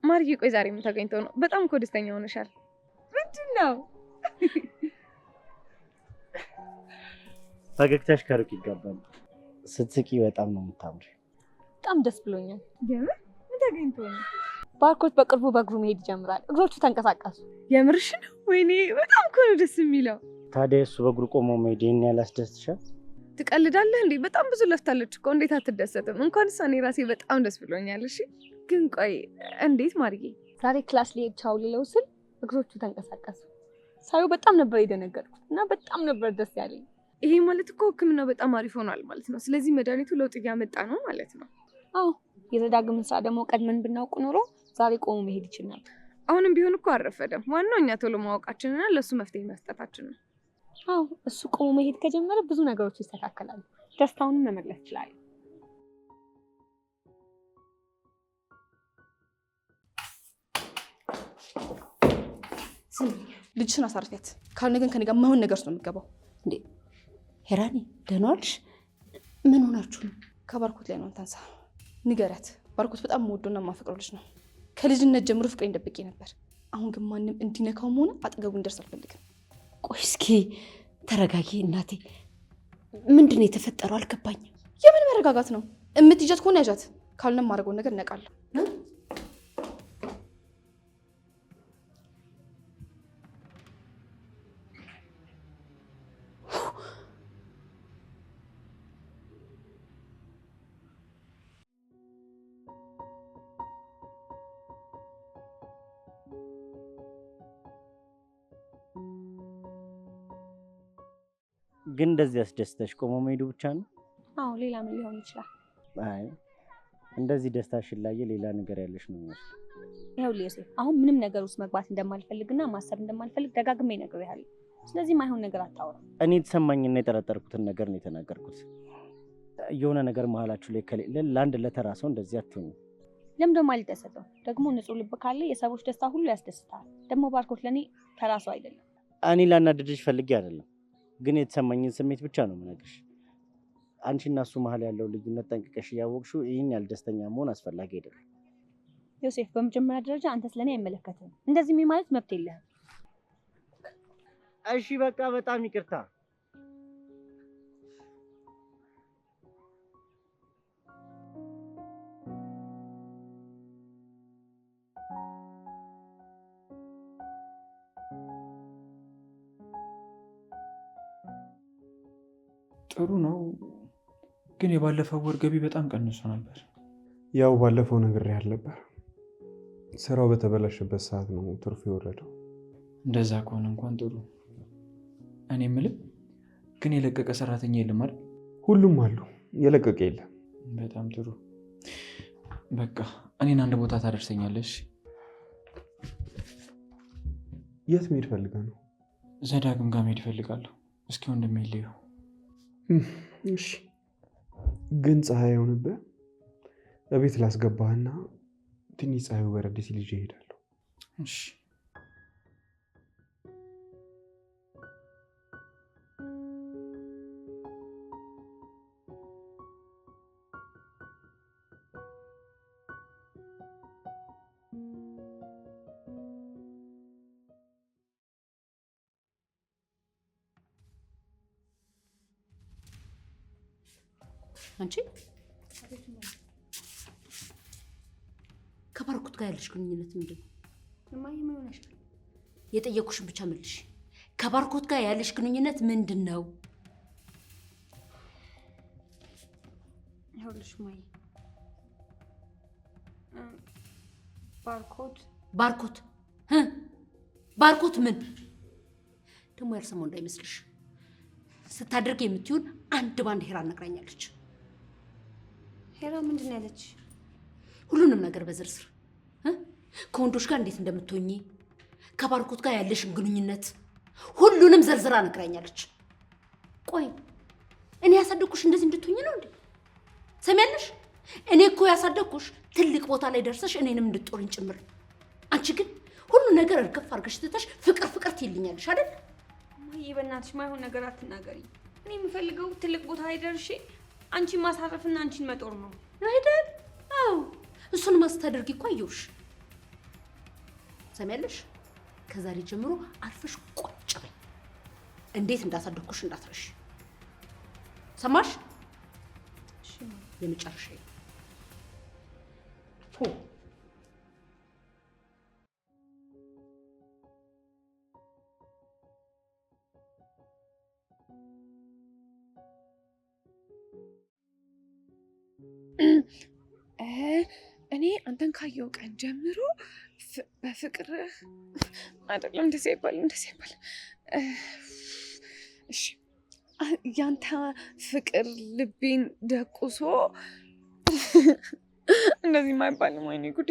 ማርዬ ቆይ ዛሬ ምን ተገኝተው ነው? በጣም እኮ ደስተኛ ሆነሻል። ምንድን ነው? ፈገግታሽ ከሩቅ ይገባል። ስትስቂ በጣም ነው የምታምሪ። በጣም ደስ ብሎኛል። የምር ምን ተገኝተው ነው? ባርኮት በቅርቡ በእግሩ መሄድ ይጀምራል። እግሮቹ ተንቀሳቀሱ። የምርሽ ነው? ወይኔ በጣም እኮ ነው ደስ የሚለው። ታዲያ እሱ በእግሩ ቆሞ መሄድ ይሄን ያላስደስትሻል? ትቀልዳለህ እንዴ? በጣም ብዙ ለፍታለች እኮ እንዴት አትደሰትም? እንኳንስ እኔ ራሴ በጣም ደስ ብሎኛል። እሺ ግን ቆይ እንዴት ማርዬ? ዛሬ ክላስ ሊሄድ ቻው ልለው ስል እግሮቹ ተንቀሳቀሱ። ሳዩ በጣም ነበር የደነገጥኩት እና በጣም ነበር ደስ ያለኝ። ይሄ ማለት እኮ ሕክምናው በጣም አሪፍ ሆኗል ማለት ነው። ስለዚህ መድኃኒቱ ለውጥ እያመጣ ነው ማለት ነው። አዎ የዘዳግም ስራ ደግሞ ቀድመን ብናውቅ ኖሮ ዛሬ ቆሞ መሄድ ይችል ነበር። አሁንም ቢሆን እኮ አረፈደም። ዋናው እኛ ቶሎ ማወቃችንና ለሱ መፍትሄ መስጠታችን ነው። አዎ እሱ ቆሞ መሄድ ከጀመረ ብዙ ነገሮች ይስተካከላሉ። ደስታውንም መመለስ ይችላል። ልጅሽን አሳርፊያት። ካልሆነ ግን ከኔ ጋር የማይሆን ነገር ነው የምትገባው። እንዴ ሄራኒ ደህና ዋልሽ? ምን ሆናችሁ ነው? ከባርኮት ላይ ነው ታንሳ ንገሪያት። ባርኮት በጣም የምወደውና የማፈቅረው ልጅ ነው። ከልጅነት ጀምሮ ፍቅሬን ደብቄ ነበር። አሁን ግን ማንም እንዲነካውም ሆነ አጠገቡ እንዲደርስ አልፈልግም። ቆይ እስኪ ተረጋጊ እናቴ። ምንድን ነው የተፈጠረው? አልገባኝም። የምን መረጋጋት ነው? እምትይዣት ከሆነ ያዣት፣ ካልሆነ የማደርገውን ነገር እነቃለሁ። ግን እንደዚህ ያስደስተሽ ቆሞ መሄዱ ብቻ ነው? አዎ ሌላ ምን ሊሆን ይችላል? አይ እንደዚህ ደስታሽን ላይ ሌላ ነገር ያለሽ ነው የሚመስለው። ይኸውልህ ዮሴፍ፣ አሁን ምንም ነገር ውስጥ መግባት እንደማልፈልግና ማሰብ እንደማልፈልግ ደጋግሜ ነግሬሃለሁ። ስለዚህ ማይሆን ነገር አታውራ። እኔ የተሰማኝና የጠረጠርኩትን ነገር ነው የተናገርኩት። የሆነ ነገር መሀላችሁ ላይ ከሌለ ለአንድ ለተራ ሰው እንደዚህ አትሆኑ። ለምን ደግሞ አልደሰተው? ደግሞ ንጹህ ልብ ካለ የሰዎች ደስታ ሁሉ ያስደስታል። ደግሞ ባርኮት ለኔ ተራ ሰው አይደለም። እኔ ላናድድሽ ፈልጌ አይደለም፣ ግን የተሰማኝን ስሜት ብቻ ነው የምነግርሽ። አንቺና እሱ መሀል ያለው ልዩነት ጠንቅቀሽ እያወቅሽው ይህን ያህል ደስተኛ መሆን አስፈላጊ አይደለም። ዮሴፍ፣ በመጀመሪያ ደረጃ አንተ ስለኔ አይመለከትም። እንደዚህ ማለት መብት የለህም። እሺ በቃ በጣም ይቅርታ። ጥሩ ነው፣ ግን የባለፈው ወር ገቢ በጣም ቀንሶ ነበር። ያው ባለፈው ነግሬህ ነበር። ስራው በተበላሸበት ሰዓት ነው ትርፉ የወረደው። እንደዛ ከሆነ እንኳን ጥሩ። እኔ የምልህ ግን የለቀቀ ሰራተኛ የለም አይደል? ሁሉም አሉ፣ የለቀቀ የለም። በጣም ጥሩ። በቃ እኔን አንድ ቦታ ታደርሰኛለሽ? የት መሄድ ፈልገህ ነው? ዘዳግም ጋር መሄድ እፈልጋለሁ። እስኪ ወንድሜ ልየው። እሺ፣ ግን ፀሐይ የሆነብህ እቤት ላስገባህና ትንሽ ፀሐዩ በረድ ሲል ይዤ እሄዳለሁ። እሺ። አንቺ ከባርኮት ጋር ያለሽ ግንኙነት ምንድን ነው? እማዬ ምን ሆነሻል? የጠየኩሽን ብቻ መልሽ። ከባርኮት ጋር ያለሽ ግንኙነት ምንድን ነው? ይኸውልሽ እማዬ፣ ባርኮት ባርኮት ምን ደግሞ ያልሰማው እንዳይመስልሽ። ስታደርግ የምትይውን አንድ ባንድ ሄራ ነግራኛለች። ሄራ ምንድን ያለች? ሁሉንም ነገር በዝርዝር ከወንዶች ጋር እንዴት እንደምትሆኚ፣ ከባርኮት ጋር ያለሽን ግንኙነት ሁሉንም ዘርዝራ ነግራኛለች። ቆይ እኔ ያሳደግኩሽ እንደዚህ እንድትሆኚ ነው እንዴ? ሰሚያለሽ? እኔ እኮ ያሳደግኩሽ ትልቅ ቦታ ላይ ደርሰሽ እኔንም እንድትጦሪኝ ጭምር። አንቺ ግን ሁሉ ነገር እርግፍ አድርገሽ ትተሽ ፍቅር ትይልኛለሽ አይደል? እማዬ በእናትሽ ማይሆን ነገር አትናገሪ። እኔ የምፈልገው ትልቅ ቦታ ላይ ደርሼ አንቺን ማሳረፍና አንቺን መጦር ነው አይደል? አዎ እሱን ማስታደርጊ እኮ አየሁሽ። ሰሚያለሽ? ከዛሬ ጀምሮ አርፈሽ ቁጭ በይ። እንዴት እንዳሳደግኩሽ እንዳትረሽ። ሰማሽ? የመጨረሻ እኔ አንተን ካየው ቀን ጀምሮ በፍቅርህ አይደለም እንደዚህ አይባልም፣ እንደዚህ አይባልም። እሺ ያንተ ፍቅር ልቤን ደቁሶ እንደዚህ አይባልም። ወይኔ ጉዴ።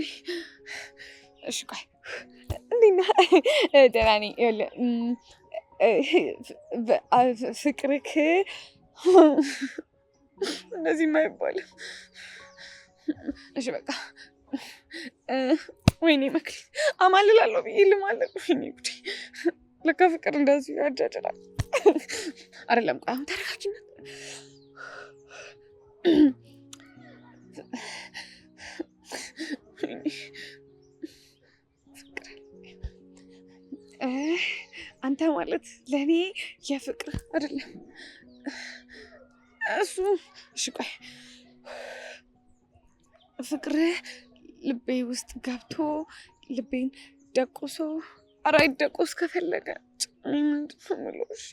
እሺ ቆይ እንዴት ነህ? ደህና ነኝ። ፍቅርክ እንደዚህ አይባልም። እሺ በቃ ወይኔ መክሊት አማልላለሁ ብዬ ልማለል። ወይኔ ጉዴ ለካ ፍቅር እንደዚህ ያጃጅላል። አይደለም ቆይ አሁን ተረጋጊና አንተ ማለት ለእኔ የፍቅር አይደለም እሱ። እሺ ቆይ ፍቅር ልቤ ውስጥ ገብቶ ልቤን ደቁሶ፣ ኧረ አይደቁስ ከፈለገ ምንድን ነው የምለው? እሺ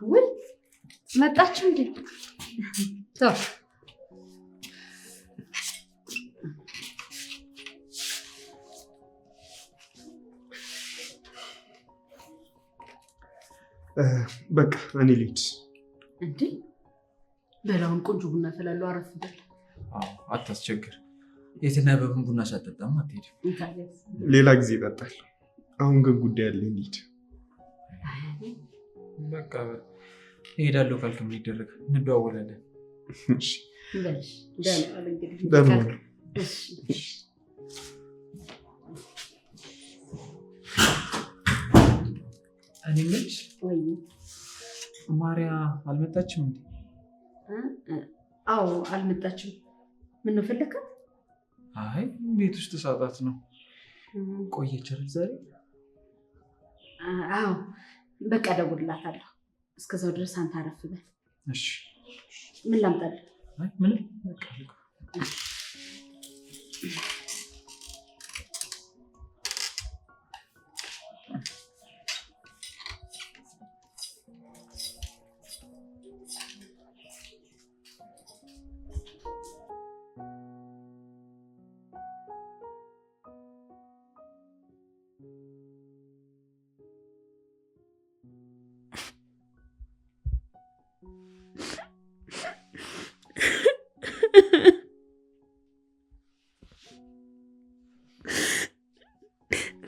ወይ መጣች እንዴ? ተው በቃ እኔ ልሂድ። እንዴ በላውን ቆንጆ ቡና ፈላለሁ። አረፍ በል። አታስቸግር። የትና በብን ቡና ሳጠጣም አትሄድም። ሌላ ጊዜ እጠጣለሁ። አሁን ግን ጉዳይ አለኝ፣ ልሂድ። በቃ እሄዳለሁ ካልክ ምን ይደረጋል? እንደዋወላለን። እሺ በልሽ። ደህና ዋል እንግዲህ። ደህና ዋል። እሺ እኔ የምልሽ ወይ ማርያ አልመጣችም እንዴ? አዎ አልመጣችም። ምን ነው ፈለካት? አይ ቤት ውስጥ ሳጣት ነው። ቆየች አይደል ዛሬ? አዎ በቃ እደውልላታለሁ። እስከዛው ድረስ አንተ አረፍ በል። እሺ ምን ላምጣልህ? አይ ምንም በቃ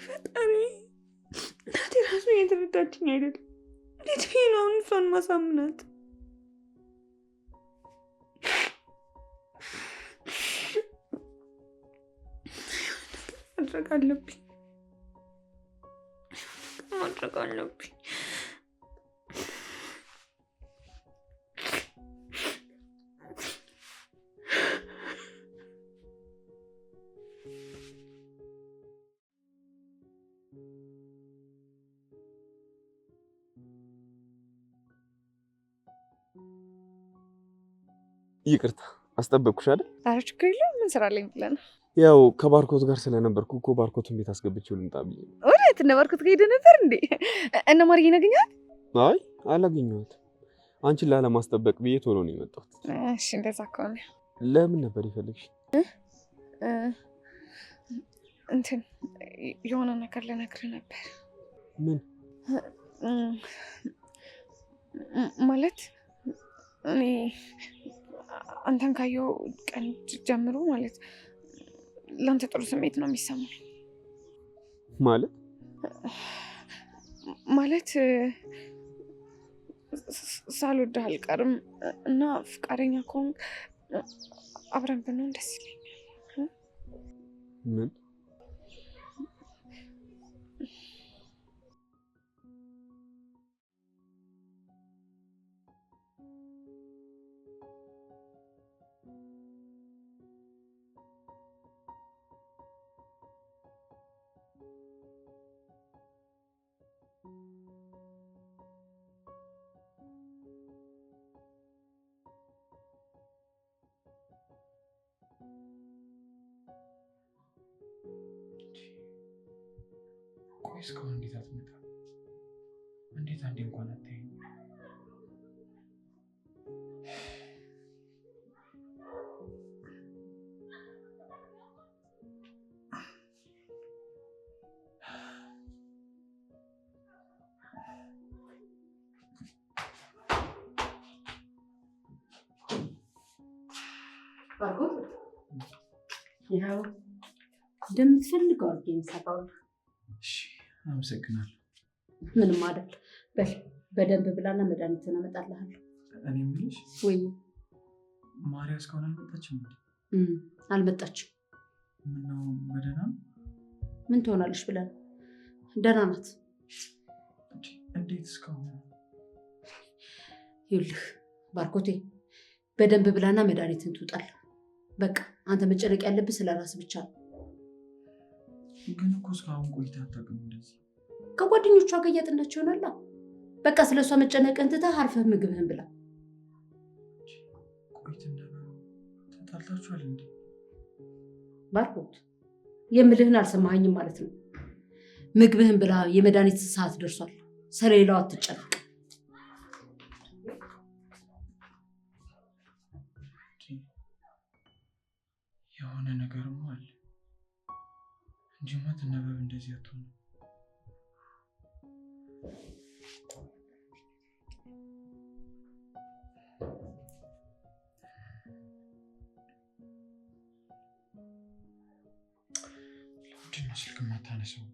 ፈጣሪ እናቴ ራሱ እየተረዳችኝ አይደለም። እንዴት ብዬ ነው አሁን እሷን ማሳምናት? ማድረግ አለብኝ። ይቅርታ አስጠበቅኩሽ አይደል? ኧረ ችግር የለም። ምን ስራ አለኝ ብለህ ነው? ያው ከባርኮት ጋር ስለነበርኩ እኮ ባርኮትን ቤት አስገብቼው ልምጣ ብዬ ነው። እውነት? እነ ባርኮት ጋር ሄደህ ነበር እንዴ? እነ ማርዬን አገኘሃት? አይ አላገኘኋትም። አንቺን ላለማስጠበቅ ብዬ ቶሎ ነው የመጣሁት። እሺ እንደዛ ከሆነ ለምን ነበር የፈለግሽ? እንትን የሆነ ነገር ልነግርህ ነበር። ምን ማለት እኔ አንተን ካየሁ ቀን ጀምሮ ማለት ለአንተ ጥሩ ስሜት ነው የሚሰማኝ። ማለት ሳልወድህ አልቀርም እና ፍቃደኛ ከሆንክ አብረን ብንሆን ደስ ይለኛል። ምን እስካሁን እንዴት አትመጣም? እንዴት አንዴ እንኳን አታይም? ባርኮት ይኸው እንደምትፈልገው አድርጌ የሚሰራው። እሺ አመሰግናለሁ። ምንም አይደል። በደንብ ብላና መድኃኒትን አመጣልሃለሁ። እኔ የምልሽ ወይ ማርያ እስካሁን አልመጣችም እንዴ? አልመጣችም። ምነው በደህና ነው? ምን ትሆናለች ብለን ደህና ናት። እንዴት እስካሁን? ይኸውልህ ባርኮቴ በደንብ ብላና መድኃኒትን ትውጣል። በቃ አንተ መጨነቅ ያለብህ ስለ ራስ ብቻ ነው። ግን እኮ እስካሁን ቆይታ አታውቅም እንደዚህ። ከጓደኞቿ ጋር እያጠናች ይሆናላ። በቃ ስለ እሷ መጨነቅን ትተህ አርፈህ ምግብህን ብላ። ቆይትና ተጣልታችኋል እንዴ? ባርኮት የምልህን አልሰማኸኝም ማለት ነው። ምግብህን ብላ፣ የመድኃኒት ሰዓት ደርሷል። ስለሌላው አትጨነቅ። የሆነ ነገርም አለ እንጂማ ትነበብ እንደዚህ አትሆንም። ለምንድን ነው ስልክ የማታነሳው?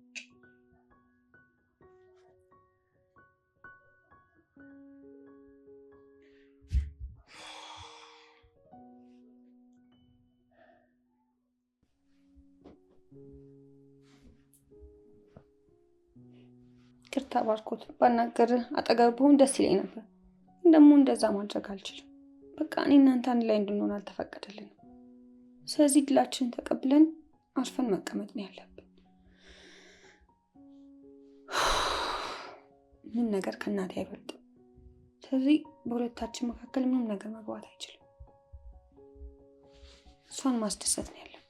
ይቅርታ ባርኮት፣ ባናገርህ አጠገብ ብሆን ደስ ይለኝ ነበር፣ ግን ደግሞ እንደዛ ማድረግ አልችልም። በቃ እኔ እናንተ አንድ ላይ እንድንሆን አልተፈቀደልንም። ስለዚህ ድላችንን ተቀብለን አርፈን መቀመጥ ነው ያለብን። ምን ነገር ከእናቴ አይበልጥም። ስለዚህ በሁለታችን መካከል ምንም ነገር መግባት አይችልም። እሷን ማስደሰት ነው ያለብን።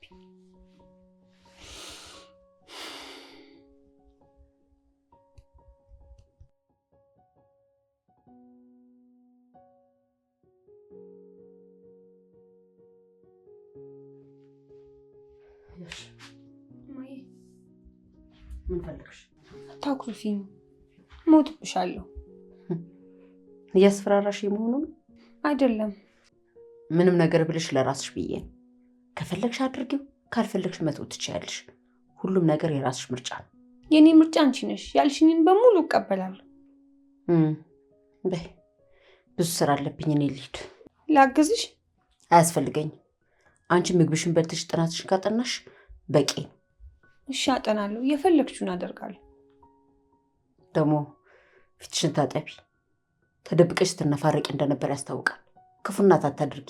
ምን ፈልግሽ? አታኩርፊኝ፣ ሞትብሻለሁ። እያስፈራራሽ መሆኑ ነው? አይደለም። ምንም ነገር ብልሽ ለራስሽ ብዬ ነው። ከፈለግሽ አድርጊው፣ ካልፈለግሽ መተው ትችያለሽ። ሁሉም ነገር የራስሽ ምርጫ ነው። የኔ ምርጫ አንቺ ነሽ። ያልሽኝን በሙሉ እቀበላለሁ። በይ፣ ብዙ ስራ አለብኝ፣ እኔ ልሂድ። ላግዝሽ? አያስፈልገኝም። አንቺ ምግብሽን በልተሽ ጥናትሽን ካጠናሽ በቂ ነው። እሺ አጠናለሁ፣ የፈለግሽውን አደርጋለሁ። ደግሞ ፊትሽን ታጠቢ። ተደብቀሽ ስትነፋረቂ እንደነበር ያስታውቃል። ክፉ እናት አታድርጊ።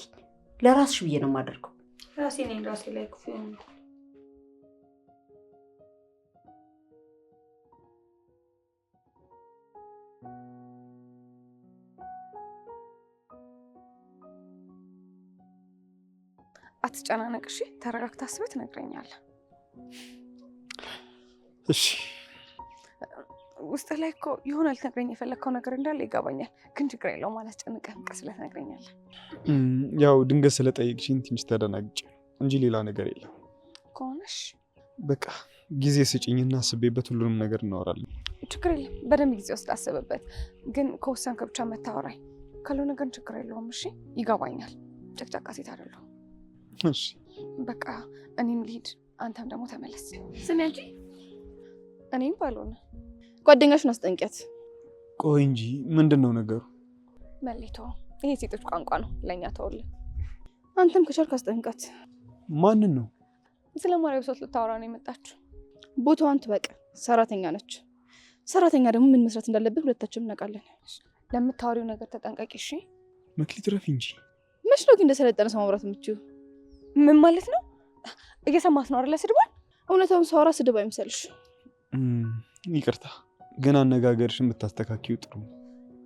ለራስሽ ብዬ ነው የማደርገው። ራሴ ነኝ ራሴ ላይ ክፉ የሆንኩ። አትጨናነቅ እሺ። ተረጋግተህ አስበህ ትነግረኛለህ። እሺ። ውስጥ ላይ እኮ የሆነ ልትነግረኝ የፈለግከው ነገር እንዳለ ይገባኛል፣ ግን ችግር የለውም። አላስጨንቅህም። ቀስ ብለህ ትነግረኛለህ። ያው ድንገት ስለጠየቅሽኝ ትንሽ ተደናግጬ እንጂ ሌላ ነገር የለም። ከሆነሽ በቃ ጊዜ ስጭኝና አስቤበት ሁሉንም ነገር እናወራለን። ችግር የለም። በደንብ ጊዜ ወስድ አስብበት። ግን ከወሰንክ ብቻ መታወራኝ፣ ካልሆነ ግን ችግር የለውም። እሺ ይገባኛል። ጨቅጫቃ ሴት አይደለሁም። እሺ በቃ እኔም ልሂድ፣ አንተም ደግሞ ተመለስ። ስሚ አንቺ፣ እኔም ባልሆነ ጓደኛሽን አስጠንቂያት። ቆይ እንጂ ምንድን ነው ነገሩ? መሌቶ፣ ይሄ ሴቶች ቋንቋ ነው፣ ለእኛ ተውልን። አንተም ከቻልክ አስጠንቃት። ማንን ነው? ስለ ማርያም ብሶት ልታወራ ነው የመጣችሁ? ቦታዋን ትበቅ። ሰራተኛ ነች። ሰራተኛ ደግሞ ምን መስራት እንዳለብህ ሁለታችንም እናውቃለን። ለምታወሪው ነገር ተጠንቀቂ እሺ። መክሊት ረፊ እንጂ መች ነው ግን እንደሰለጠነ ሰው ማውራት የምትችይው? ምን ማለት ነው? እየሰማት ነው አይደለ? ስድቧን። እውነታውን ሳወራ ስድብ አይምሰልሽ። ይቅርታ፣ ግን አነጋገርሽን ብታስተካክዪው ጥሩ።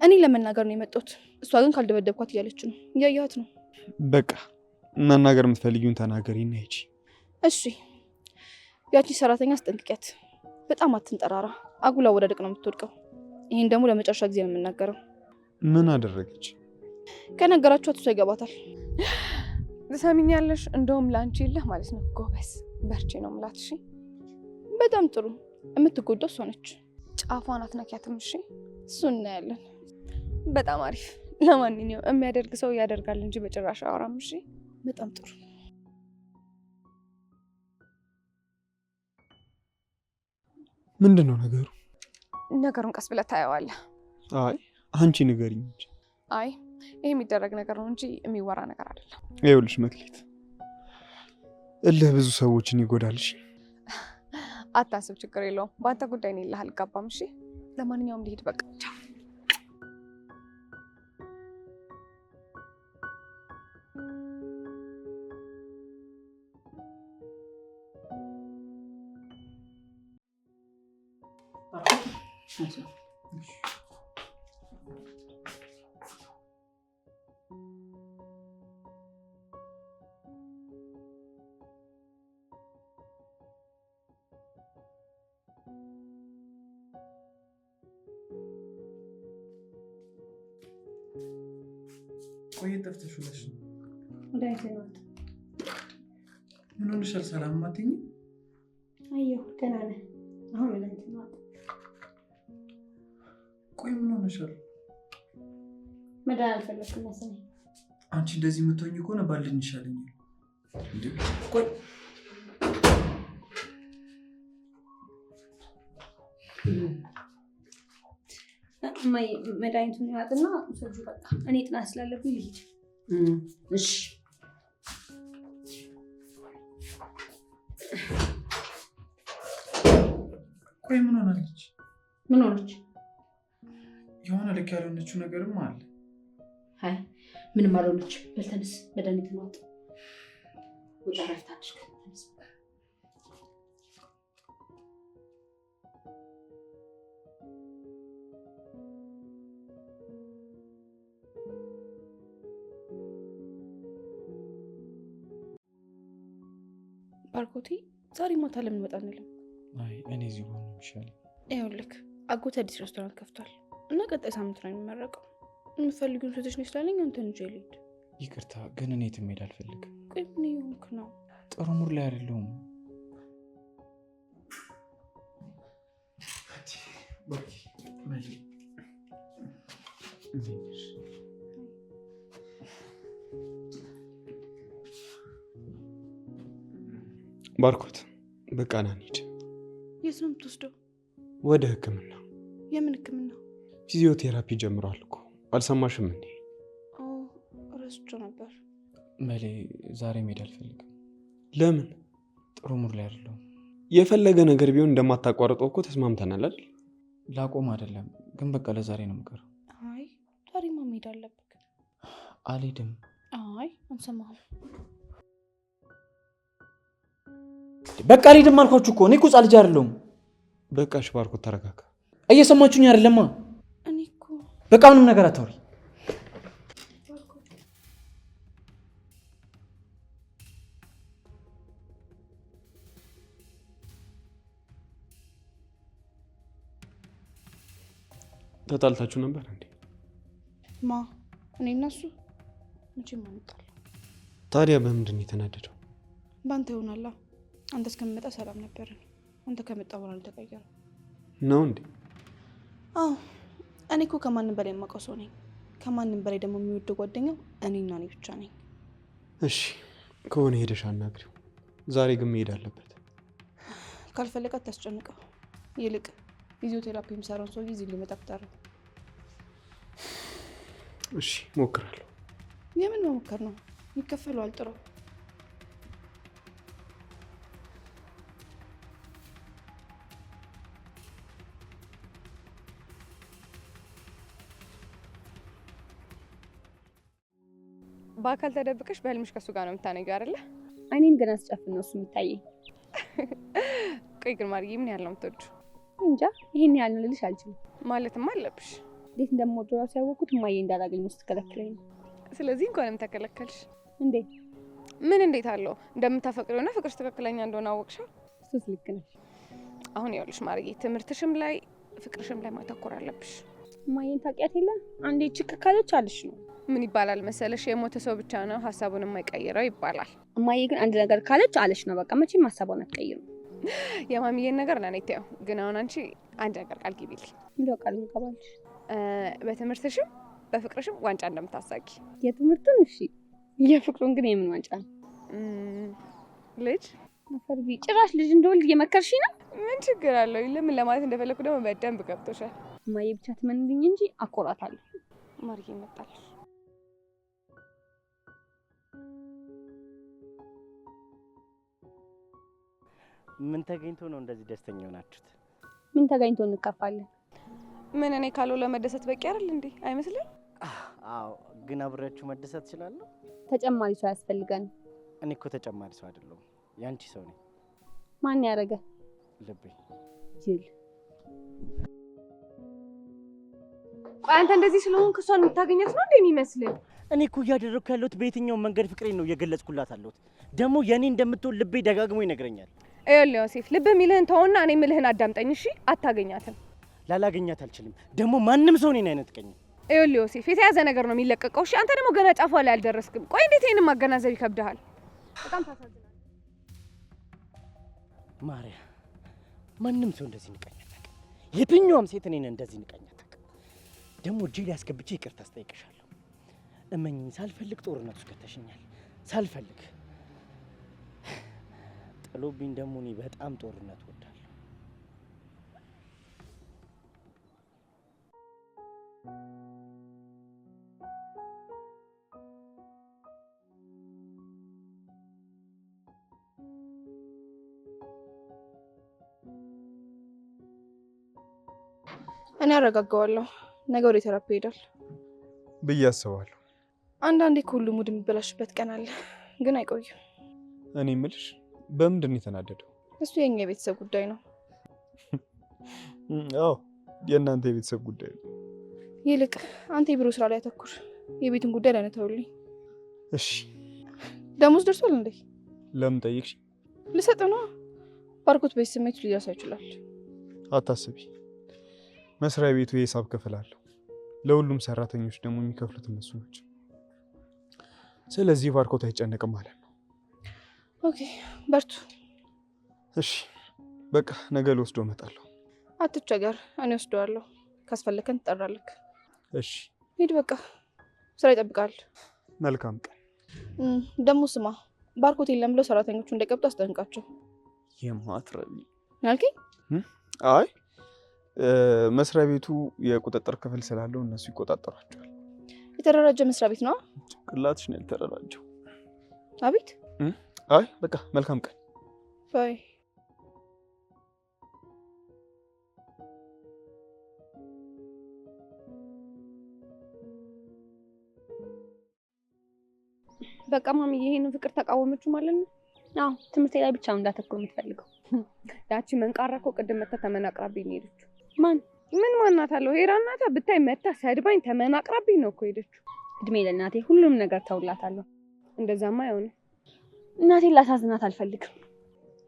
እኔ ለመናገር ነው የመጣሁት። እሷ ግን ካልደበደብኳት እያለች ነው። እያየኋት ነው። በቃ መናገር የምትፈልጊውን ተናገሪና ሂጂ። እሺ፣ ያቺ ሰራተኛ አስጠንቅቂያት። በጣም አትንጠራራ። አጉል አወዳደቅ ነው የምትወድቀው። ይሄን ደግሞ ለመጨረሻ ጊዜ ነው የምናገረው። ምን አደረገች? ከነገራችሁ እሷ ይገባታል። ትሰሚኛለሽ? እንደውም ላንቺ የለህ ማለት ነው። ጎበዝ በርቺ ነው የምላት። እሺ በጣም ጥሩ። የምትጎዳው እሷ ነች። ጫፏን አትነኪያትም። እሺ እሱ እናያለን። በጣም አሪፍ። ለማንኛውም የሚያደርግ ሰው ያደርጋል እንጂ በጭራሽ አወራም። እሺ በጣም ጥሩ። ምንድን ነው ነገሩ? ነገሩን ቀስ ብለህ ታየዋለህ። አይ አንቺ ንገሪኝ እንጂ። አይ ይሄ የሚደረግ ነገር ነው እንጂ የሚወራ ነገር አይደለም። ይኸውልሽ መክሊት፣ እልህ ብዙ ሰዎችን ይጎዳልሽ። አታስብ፣ ችግር የለውም። በአንተ ጉዳይ እኔ እልህ አልጋባም። እሺ ለማንኛውም ልሂድ በቃ። ቻው። ቆይ ጠፍተሽ ውለሽ ነው? እንዳይዘናት ምን ሆነሻል? ሰላም ማትኝ? አየሁ ገና ነህ። አሁን ላይ ተናት። ቆይ ምን ሆነሻል? መዳን አልፈለኩም መሰለኝ። አንቺ እንደዚህ የምትሆኝ ከሆነ ባልን ይሻለኛል። እንዴ ቆይ ማይ መድኃኒቱን ያጥና ሰጁ በቃ እኔ ጥናት ስላለብኝ ልሂድ። እሺ ቆይ ምን ሆናለች? ምን ሆነች? የሆነ ልክ ያልሆነችው ነገርም አለ። አይ ምንም አልሆነች። በልተንስ መድኃኒት ነው። ወጣ ረፍታች ተነስ። ባርኮቴ ዛሬ ማታ ለምን መጣ እንልም? አይ እኔ እዚህ ሆኖ ይሻላል። ይኸውልህ አጎቴ አዲስ ሬስቶራንት ከፍቷል እና ቀጣይ ሳምንት ነው የሚመረቀው። የምፈልጊውን ሴቶች ነው ስላለኝ አንተን እንጂ ልሂድ። ይቅርታ ግን እኔ የትም መሄድ አልፈልግም። ቆይ ምን እየሆንክ ነው? ጥሩ ሙድ ላይ አይደለሁም። ባርኮት በቃ ና እንሂድ። የት ነው የምትወስደው? ወደ ሕክምና። የምን ሕክምና? ፊዚዮቴራፒ ጀምሯል እኮ አልሰማሽም እንዴ? ረስቼው ነበር። መሌ ዛሬ መሄድ አልፈልግም። ለምን? ጥሩ ሙድ ላይ አይደለሁም። የፈለገ ነገር ቢሆን እንደማታቋርጠው እኮ ተስማምተናል አይደል? ላቆም አይደለም ግን በቃ ለዛሬ ነው የምቀረው። አይ ዛሬማ መሄድ አለብህ። አልሄድም። አይ አንሰማህም። በቃ አልሄድም አልኳችሁ እኮ። እኔ እኮ ሕፃን ልጅ አይደለሁም። በቃ እሺ ባርኮት ተረጋጋ። እየሰማችሁኝ አይደለማ? እኔ እኮ በቃ ምንም ነገር አታውሪ። ተጣልታችሁ ነበር እንዴ? ማ እኔ እና እሱ መቼም አንጣላ። ታዲያ በምንድን ነው የተናደደው? በአንተ ይሆናላ። አንተ እስከምመጣ ሰላም ነበርን። አንተ ከመጣ በኋላ አልተቀየረም ነው እንዴ? አዎ እኔ እኮ ከማንም በላይ የማውቀው ሰው ነኝ። ከማንም በላይ ደግሞ የሚወደው ጓደኛው እኔና እኔ ብቻ ነኝ። እሺ ከሆነ ሄደሽ አናግሪው። ዛሬ ግን መሄድ አለበት። ካልፈለጋት ታስጨንቀው። ይልቅ ፊዚዮቴራፒ የሚሰራውን ሰውዬ እዚህ ሊመጣ ፍጠር። እሺ ሞክራለሁ። የምን መሞከር ነው? ይከፈለዋል። ጥሩ በአካል ተደብቀሽ በህልምሽ ከሱ ጋር ነው የምታነጊው አይደለ? አይኔን ገና ስጨፍን ነው እሱ የሚታየኝ። ቆይ ግን ማርዬ ምን ያህል ነው የምትወጂው? እንጃ ይሄን ያህል ነው ልልሽ አልችልም። ማለትም አለብሽ። እንዴት እንደምወደው ራሱ ያወቅሁት እማዬ እንዳላገኝ ስትከለክለኝ ነው። ስለዚህ እንኳንም ተከለከልሽ። እንዴ ምን እንዴት አለው? እንደምታፈቅሪውና ፍቅርሽ ትክክለኛ እንደሆነ አወቅሽው። እሱስ ልክ ነሽ። አሁን ይኸውልሽ ማርዬ ትምህርትሽም ላይ ፍቅርሽም ላይ ማተኮር አለብሽ። እማዬን ታውቂያት የለ አንዴ ችክ ካለች አልሽ ነው። ምን ይባላል መሰለሽ የሞተ ሰው ብቻ ነው ሀሳቡን የማይቀይረው ይባላል። እማዬ ግን አንድ ነገር ካለች አለች ነው በቃ መቼም ሀሳቧን አትቀይርም። የማሚዬን ነገር ለኔ ተይው። ግን አሁን አንቺ አንድ ነገር ቃል ግቢልኝ። ምንድነው ቃል የምትገባልሽ? በትምህርትሽም በፍቅርሽም ዋንጫ እንደምታሳቂ። የትምህርቱን እሺ፣ የፍቅሩን ግን የምን ዋንጫ ነው? ልጅ ፈርቢ ጭራሽ ልጅ እንደወልድ እየመከርሽ ነው። ምን ችግር አለው? ለምን ለማለት እንደፈለኩ ደግሞ በደንብ ገብቶሻል። እማዬ ብቻ ትመንልኝ እንጂ አኮራታለሁ። ማርዬ ይመጣል። ምን ተገኝቶ ነው እንደዚህ ደስተኛ ሆናችሁት? ምን ተገኝቶ እንከፋለን? ምን እኔ ካለው ለመደሰት በቂ አይደል እንዴ? አይመስልም? አዎ፣ ግን አብሬያችሁ መደሰት እችላለሁ። ተጨማሪ ሰው ያስፈልጋል። እኔ እኮ ተጨማሪ ሰው አይደለሁም፣ ያንቺ ሰው ነኝ። ማን ያረገ? ልቤ። ጅል። ቆይ አንተ እንደዚህ ስለሆንክ እሷን የምታገኛት ነው እንዴ የሚመስልህ? እኔ እኮ እያደረኩ ያለሁት በየትኛው መንገድ ፍቅሬን ነው እየገለጽኩላት አለሁት። ደግሞ የኔ እንደምትሆን ልቤ ደጋግሞ ይነግረኛል። ይኸውልህ ዮሴፍ፣ ልብ የሚልህን ተውና እኔ የምልህን አዳምጠኝ እሺ? አታገኛትም። ላላገኛት አልችልም። ደግሞ ማንም ሰው እኔን አይነጥቀኝም። ይኸውልህ ዮሴፍ፣ የተያዘ ነገር ነው የሚለቀቀው እሺ? አንተ ደግሞ ገና ጫፏ ላይ አልደረስክም። ቆይ እንዴት ይሄንን ማገናዘብ ይከብድሃል? በጣም ታሳዝናለህ ማርያ። ማንም ሰው እንደዚህ ንቀኝ አታውቅም። የትኛውም ሴት እኔን እንደዚህ ንቀኝ አታውቅም። ደግሞ እጄ ላይ አስገብቼ ይቅርታ አስጠይቅሻለሁ። እመኝኝ፣ ሳልፈልግ ጦርነት ውስጥ ከተሽኛል። ሳልፈልግ ጥሎብኝ ደግሞ እኔ በጣም ጦርነት ወዳለሁ። እኔ አረጋጋዋለሁ። ነገ ወደ ቴራፒ ይሄዳል ብዬ አስባለሁ። አንዳንዴ ከሁሉ ሙድ የሚበላሽበት ቀን አለ፣ ግን አይቆይም። እኔ የምልሽ በምንድን ነው የተናደደው? እሱ የኛ የቤተሰብ ጉዳይ ነው። አዎ የእናንተ የቤተሰብ ጉዳይ ነው። ይልቅ አንተ የቢሮ ስራ ላይ አተኩር፣ የቤትን ጉዳይ ላይ ተውልኝ። እሺ። ደሞዝ ደርሷል እንዴ? ለምን ጠይቅሽ? ልሰጥ ነው። ባርኮት በዚህ ስሜቱ ሊደርሳ ይችላል። አታስቢ፣ መስሪያ ቤቱ የሂሳብ ክፍል አለው። ለሁሉም ሰራተኞች ደግሞ የሚከፍሉት እነሱ ናቸው። ስለዚህ ባርኮት አይጨነቅም ማለት ነው። ኦኬ፣ በርቱ። እሺ በቃ ነገ ልወስዶ እመጣለሁ። አትቸገር፣ እኔ ወስደዋለሁ። ካስፈለከን ትጠራለህ። እሺ ሂድ፣ በቃ ስራ ይጠብቃል። መልካም ቀን። ደግሞ ስማ፣ ባርኮት የለም ብለው ሰራተኞቹ እንዳይቀብጡ አስጠንቅቃቸው። የማትረቢ ያልከኝ? አይ መስሪያ ቤቱ የቁጥጥር ክፍል ስላለው እነሱ ይቆጣጠሯቸዋል። የተደራጀ መስሪያ ቤት ነው። ጭንቅላትሽ ነው ያልተደራጀው። አቤት። አይ በቃ መልካም ቀን። ባይ። በቃ ማሚ ይሄንን ፍቅር ተቃወመችው ማለት ነው? አዎ ትምህርቴ ላይ ብቻ ነው እንዳተኩር የምትፈልገው። ያቺ መንቃራ እኮ ቅድም መታ ተመናቅራብኝ ነው የሄደችው። ማን? ምን ማናት አለው? ሄራን ናታ። ብታይ መታ ሰድባኝ ተመናቅራብኝ ነው እኮ ሄደችው። እድሜ ለእናቴ፣ ሁሉም ነገር ተውላታለሁ። እንደዛማ አይሆንም። እናቴን ላሳዝናት አልፈልግም።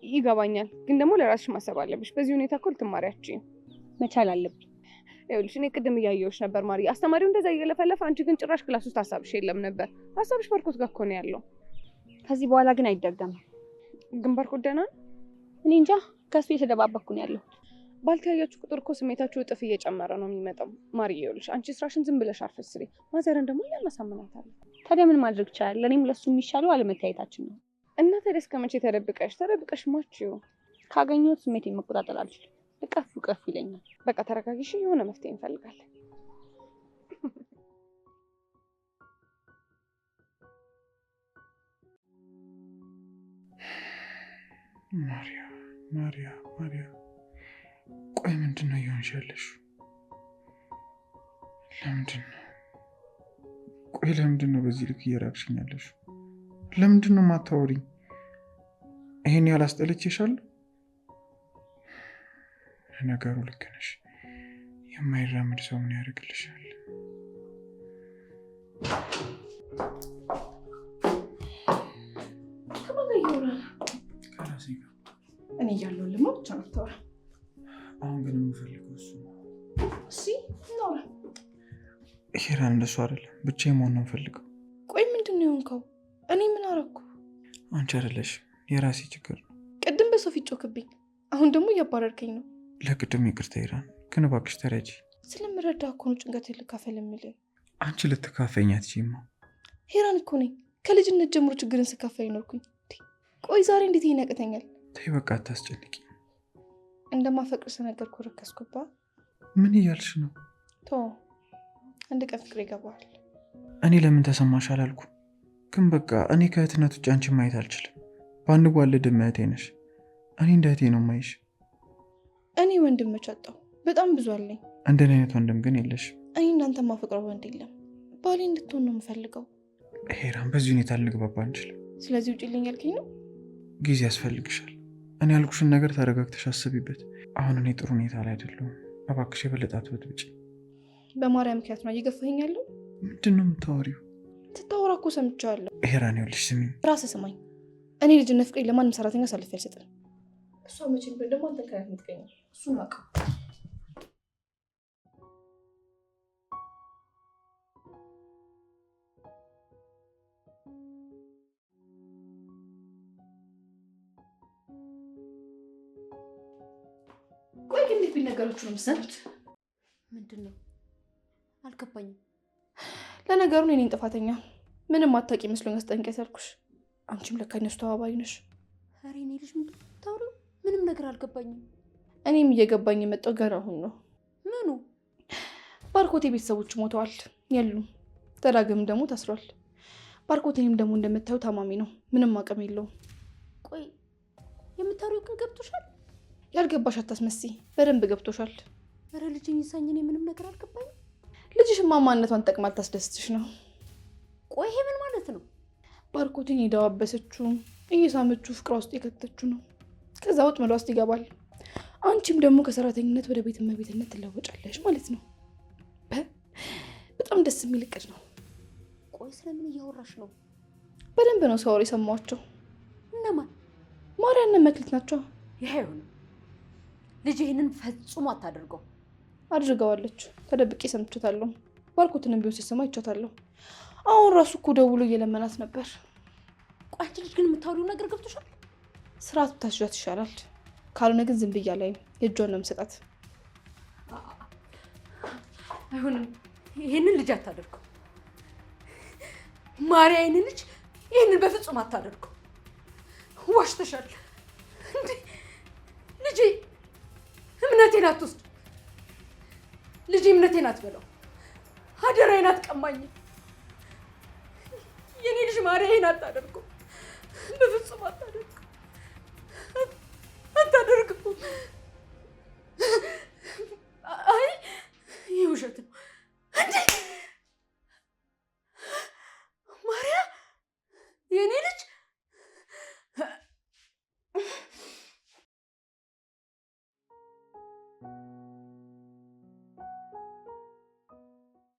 ይገባኛል፣ ግን ደግሞ ለራስሽ ማሰብ አለብሽ። በዚህ ሁኔታ እኮ ልትማሪያችኝ መቻል አለብኝ። ይኸውልሽ እኔ ቅድም እያየሁሽ ነበር ማሪ። አስተማሪው እንደዛ እየለፈለፈ፣ አንቺ ግን ጭራሽ ክላስ ውስጥ ሀሳብሽ የለም ነበር። ሀሳብሽ ባርኮት ጋር እኮ ነው ያለው። ከዚህ በኋላ ግን አይደገምም። ግን ባርኮት ደህና ነው? እኔ እንጃ፣ ከሱ የተደባበኩ ነው ያለው። ባልተያያችሁ ቁጥር እኮ ስሜታችሁ እጥፍ እየጨመረ ነው የሚመጣው ማሪ። ይኸውልሽ አንቺ ስራሽን ዝም ብለሽ አርፈሽ ስሪ። ማዘርን ደግሞ እያመሳምናታለን። ታዲያ ምን ማድረግ ይቻላል? ለእኔም ለሱ የሚሻለው አለመታየታችን ነው። እና ታዲያ እስከ መቼ ተደብቀሽ ማችው? ካገኘሁት ስሜቴን መቆጣጠር አልችልም። እቀፍ ቀፍ ይለኛል። በቃ ተረጋጊሽ፣ የሆነ መፍትሄ እንፈልጋለን። ማሪያ ቆይ ምንድን ነው እየሆንሽ ያለሽው? ለምንድን ነው በዚህ ልክ እየራቅሽኝ ያለሽው? ለምንድን ነው የማታወሪኝ? ይሄን ያላስጠለችሻለሁ? ነገሩ ልክ ነሽ። የማይራምድ ሰው ምን ያደርግልሻል? እኔ እያለሁ ልማ ብቻ ነው ተወራ። አሁን ግን የምፈልገው እሱ ነው። ሄራን እንደሱ አይደለም፣ ብቻዬን መሆን ነው የምፈልገው። ቆይ ምንድን ነው የሆንከው? እኔ ምን አረኩ? አንቺ አይደለሽ፣ የራሴ ችግር ነው። ቅድም በሰው ፊት ጮክብኝ፣ አሁን ደግሞ እያባረርከኝ ነው። ለቅድም ይቅርታ ሄራን፣ ግን እባክሽ ተረጂ። ስለምረዳ እኮ ነው ጭንቀቴን ልካፈል የምልህ። አንቺ ልትካፈኝ አትችይማ። ሄራን እኮ ነኝ፣ ከልጅነት ጀምሮ ችግርን ስካፈል ይኖርኩኝ። ቆይ ዛሬ እንዴት ይሄን ያቅተኛል? ተይ በቃ አታስጨንቂ። እንደማፈቅር ስነገርኩ ረከስኩባ። ምን እያልሽ ነው? ቶ አንድ ቀን ፍቅር ይገባል። እኔ ለምን ተሰማሽ አላልኩ፣ ግን በቃ እኔ ከእህትነት ውጭ አንቺን ማየት አልችልም። ባንጓለድም እህቴ ነሽ። እኔ እንደ እህቴ ነው ማይሽ። እኔ ወንድም መቻጣው በጣም ብዙ አለኝ። እንደኔ አይነት ወንድም ግን የለሽ። እኔ እንዳንተ ማፈቅረው ወንድ የለም። ባሌ እንድትሆን ነው የምፈልገው። ሄራን፣ በዚህ ሁኔታ ልንግባባ አንችልም። ስለዚህ ውጭ ልኝ ያልከኝ ነው? ጊዜ ያስፈልግሻል። እኔ ያልኩሽን ነገር ተረጋግተሽ አስቢበት። አሁን እኔ ጥሩ ሁኔታ ላይ አይደለሁም። እባክሽ የበለጠ አትበጥብጪ። በማርያም ምክንያት ነው እየገፋኸኝ ያለው? ምንድን ነው የምታወሪው? ስታወራ እኮ ሰምቼዋለሁ። ሄራን፣ ይኸውልሽ ስሚኝ። ራስህ ስማኝ። እኔ ልጅነት ፍቅሬ ለማንም ሰራተኛ አሳልፌ አልሰጥም። እሷ መቼም ቢሆን ደግሞ አንተን ከናት የምትገኘው እሱን አውቀው። ቆይ ግን እንዴት ቢነገራችሁ ነው የምትሰሩት? ምንድን ነው አልገባኝም። ለነገሩ እኔ ነኝ ጥፋተኛ። ምንም አታውቂ መስሎኝ አስጠንቀቂያት ያልኩሽ። አንቺም ለካ እነሱ ተባባሪ ነሽ። ኧረ እኔ ልጅ ምንድን ነው የምታወሪው? ምንም ነገር አልገባኝም። እኔም እየገባኝ የመጣው ገና አሁን ነው። ምኑ? ባርኮቴ ቤተሰቦች ሞተዋል፣ የሉም። ተዳግም ደግሞ ታስሯል። ባርኮቴንም ደግሞ እንደምታዩ ታማሚ ነው፣ ምንም አቅም የለውም። ቆይ የምታወሪው ግን ገብቶሻል? ያልገባሽ አታስመስይ፣ በደንብ ገብቶሻል። ኧረ ልጅ ይሳኝ፣ እኔ ምንም ነገር አልገባኝም። ልጅሽማ ማንነቷን ጠቅማ ታስደስትሽ ነው። ቆይ ይሄ ምን ማለት ነው? ባርኮቴን የዳዋበሰችው እየሳመችው ፍቅሯ ውስጥ የከተችው ነው። ከዛ ወጥመዷ ውስጥ ይገባል። አንቺም ደግሞ ከሰራተኝነት ወደ ቤት እመቤትነት ትለወጫለሽ ማለት ነው። በጣም ደስ የሚል እቅድ ነው። ቆይ ስለምን እያወራሽ ነው? በደንብ ነው ሲያወሩ የሰማኋቸው። እነማን? ማርያና መክሊት ናቸው። ይሄ አይሆንም። ልጅ ይህንን ፈጽሞ አታደርገው። አድርገዋለች። ተደብቄ ሰምቻታለሁ። ባርኮትንም ቢሆን ሲሰማ ይቻታለሁ። አሁን ራሱ እኮ ደውሎ እየለመናት ነበር። ቆይ አንቺ ልጅ ግን የምታወሪው ነገር ገብቶሻል? ስርዓት ብታስዣት ይሻላል። ካልሆነ ግን ዝም ብያ ላይ የእጇን ነው የምሰጣት። አይሆንም። ይህንን ልጅ አታደርገው ማርያ። ይህንን ልጅ ይህንን በፍጹም አታደርገው። ዋሽተሻል እንዴ! ልጄ እምነቴን አትወስድ። ልጄ እምነቴን አትበላው። አደራዬን አትቀማኝ። የኔ ልጅ ማርያ ይሄን አታደርገው፣ በፍጹም አታደርገው፣ አታደርገው። አይ ይህ ውሸት ነው እንዴ! ማርያ የኔ ልጅ